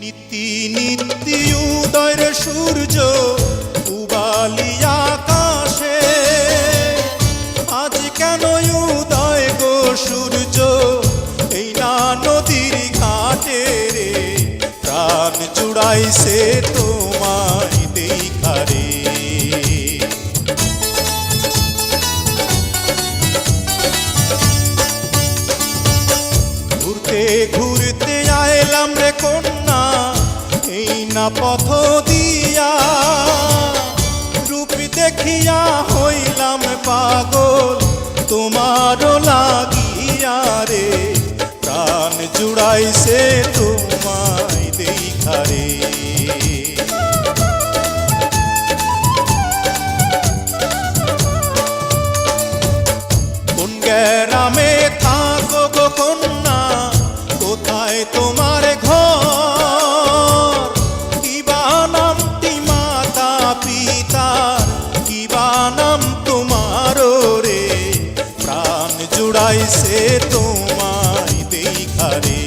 নীতি নীতি উদয়ের সূর্য উবালি আকাশে, আজ কেন উদয় গো সূর্য এই না নদীর ঘাটে রে, প্রাণ জুড়াইছে তোমায় দেখা রে। ঘুরতে ঘুরতে আইলাম রে কন্যা এই না পথ দিয়া, রূপ দেখিয়া হইলাম পাগল তোমারও লাগিয়া রে, প্রাণ জুড়াইছে তোমায় দেখা রে। কোন গ্রামে থাকো গো কন্যা, কোথায় তোমার ঘর, কিবা নামটি মাতা পিতার, কিবা নাম তোমার রে, প্রাণ জুড়াইছে তোমায় দেখা রে।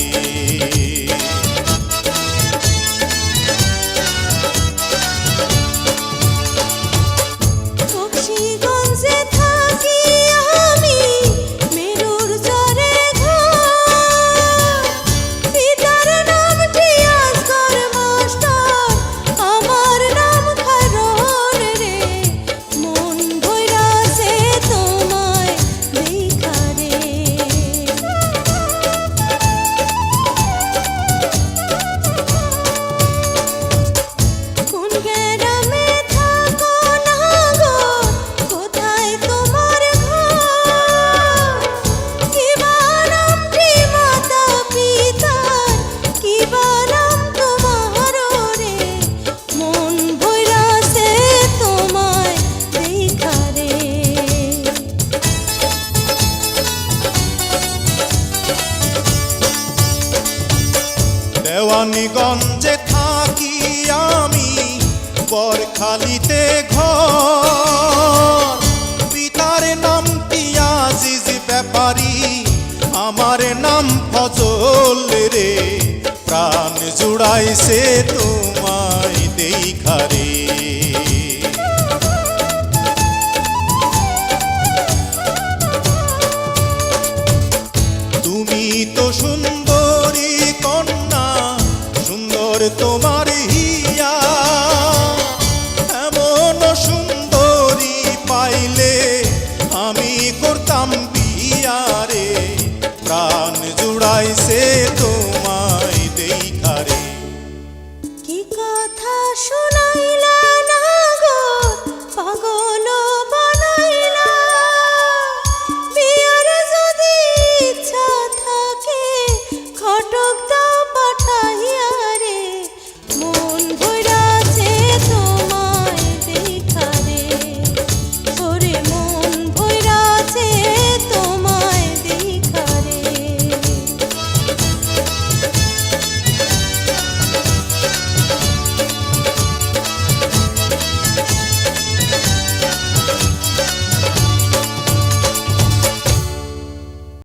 দেওয়ানীগঞ্জে থাকি আমি বরখালিতে ঘর, পিতার নাম কি আজিজ ব্যাপারী, আমার নাম ফজল রে, প্রাণ জুড়াইছে তোমায় দেখা রে। তুমি তো সুন্দরী কন্যা, সুন্দর তোমার